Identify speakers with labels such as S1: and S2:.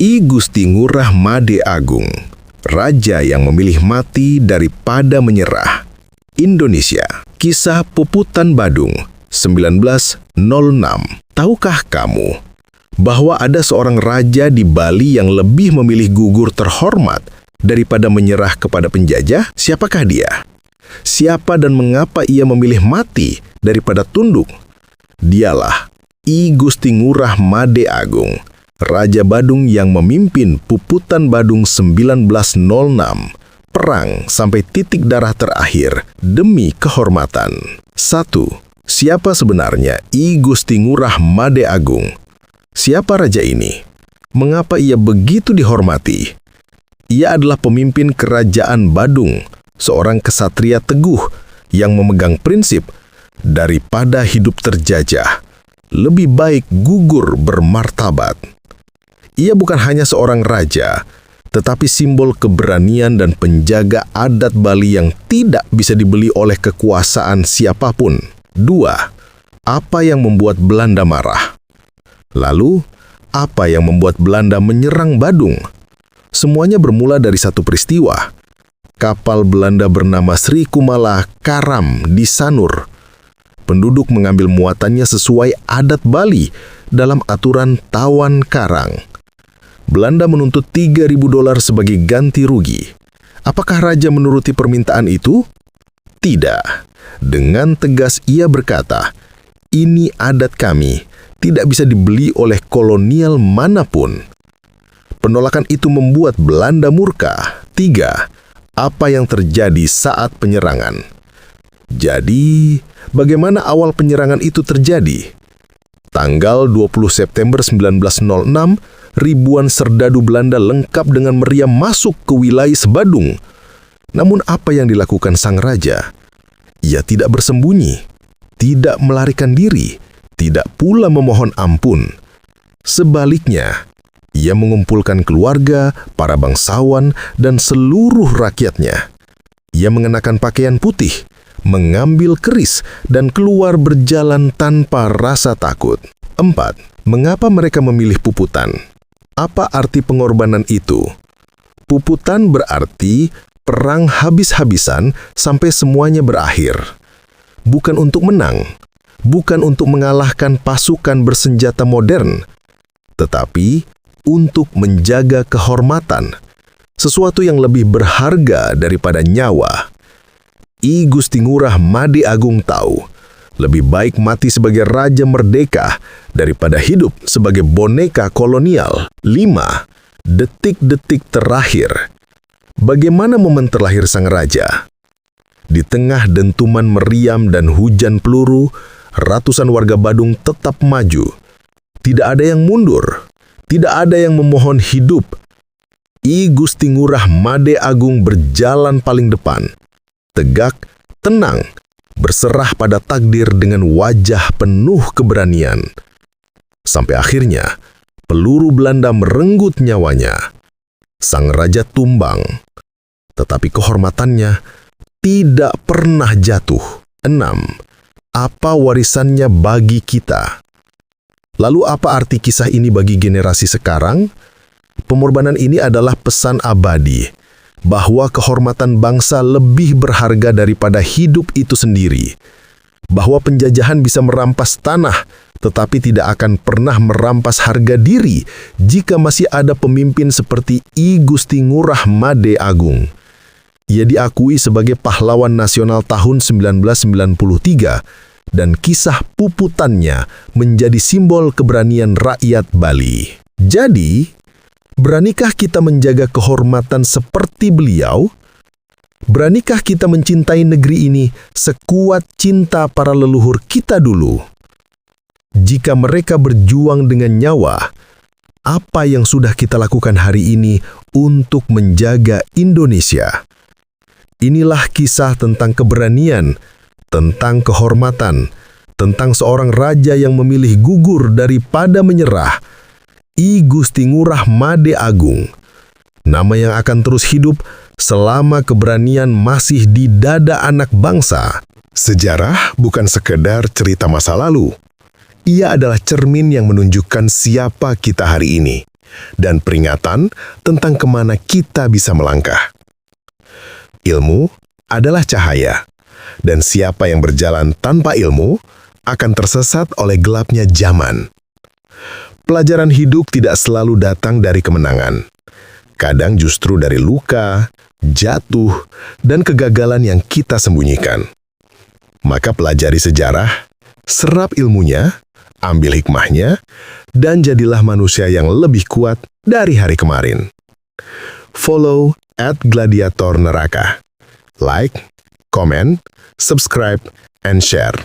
S1: I Gusti Ngurah Made Agung, raja yang memilih mati daripada menyerah. Indonesia, kisah Puputan Badung, 1906. Tahukah kamu bahwa ada seorang raja di Bali yang lebih memilih gugur terhormat daripada menyerah kepada penjajah? Siapakah dia? Siapa dan mengapa ia memilih mati daripada tunduk? Dialah I Gusti Ngurah Made Agung, Raja Badung yang memimpin Puputan Badung 1906, perang sampai titik darah terakhir demi kehormatan. 1. Siapa sebenarnya I Gusti Ngurah Made Agung? Siapa raja ini? Mengapa ia begitu dihormati? Ia adalah pemimpin kerajaan Badung, seorang kesatria teguh yang memegang prinsip daripada hidup terjajah, lebih baik gugur bermartabat. Ia bukan hanya seorang raja, tetapi simbol keberanian dan penjaga adat Bali yang tidak bisa dibeli oleh kekuasaan siapapun. 2. Apa yang membuat Belanda marah? Lalu, apa yang membuat Belanda menyerang Badung? Semuanya bermula dari satu peristiwa. Kapal Belanda bernama Sri Kumala karam di Sanur. Penduduk mengambil muatannya sesuai adat Bali dalam aturan tawan karang. Belanda menuntut $3.000 sebagai ganti rugi. Apakah raja menuruti permintaan itu? Tidak. Dengan tegas ia berkata, "Ini adat kami, tidak bisa dibeli oleh kolonial manapun." Penolakan itu membuat Belanda murka. 3. Apa yang terjadi saat penyerangan? Jadi, bagaimana awal penyerangan itu terjadi? Tanggal 20 September 1906, ribuan serdadu Belanda lengkap dengan meriam masuk ke wilayah Badung. Namun apa yang dilakukan sang raja? Ia tidak bersembunyi, tidak melarikan diri, tidak pula memohon ampun. Sebaliknya, ia mengumpulkan keluarga, para bangsawan, dan seluruh rakyatnya. Ia mengenakan pakaian putih, mengambil keris, dan keluar berjalan tanpa rasa takut. 4. Mengapa mereka memilih Puputan? Apa arti pengorbanan itu? Puputan berarti perang habis-habisan sampai semuanya berakhir. Bukan untuk menang, bukan untuk mengalahkan pasukan bersenjata modern, tetapi untuk menjaga kehormatan, sesuatu yang lebih berharga daripada nyawa. I Gusti Ngurah Made Agung tahu, lebih baik mati sebagai raja merdeka daripada hidup sebagai boneka kolonial. 5. Detik-detik terakhir. Bagaimana momen terlahir sang raja? Di tengah dentuman meriam dan hujan peluru, ratusan warga Badung tetap maju. Tidak ada yang mundur, tidak ada yang memohon hidup. I Gusti Ngurah Made Agung berjalan paling depan, tegak, tenang, berserah pada takdir dengan wajah penuh keberanian. Sampai akhirnya, peluru Belanda merenggut nyawanya. Sang raja tumbang, tetapi kehormatannya tidak pernah jatuh. 6. Apa warisannya bagi kita? Lalu apa arti kisah ini bagi generasi sekarang? Pengorbanan ini adalah pesan abadi, bahwa kehormatan bangsa lebih berharga daripada hidup itu sendiri. Bahwa penjajahan bisa merampas tanah, tetapi tidak akan pernah merampas harga diri jika masih ada pemimpin seperti I Gusti Ngurah Made Agung. Ia diakui sebagai pahlawan nasional tahun 1993, dan kisah Puputannya menjadi simbol keberanian rakyat Bali. Jadi, beranikah kita menjaga kehormatan seperti beliau? Beranikah kita mencintai negeri ini sekuat cinta para leluhur kita dulu? Jika mereka berjuang dengan nyawa, apa yang sudah kita lakukan hari ini untuk menjaga Indonesia? Inilah kisah tentang keberanian, tentang kehormatan, tentang seorang raja yang memilih gugur daripada menyerah. I Gusti Ngurah Made Agung, nama yang akan terus hidup selama keberanian masih di dada anak bangsa. Sejarah bukan sekedar cerita masa lalu. Ia adalah cermin yang menunjukkan siapa kita hari ini. dan peringatan tentang kemana kita bisa melangkah. Ilmu adalah cahaya, dan siapa yang berjalan tanpa ilmu akan tersesat oleh gelapnya zaman. Pelajaran hidup tidak selalu datang dari kemenangan. Kadang justru dari luka, jatuh, dan kegagalan yang kita sembunyikan. Maka pelajari sejarah, serap ilmunya, ambil hikmahnya, dan jadilah manusia yang lebih kuat dari hari kemarin. Follow @gladiator neraka. Like, comment, subscribe, and share.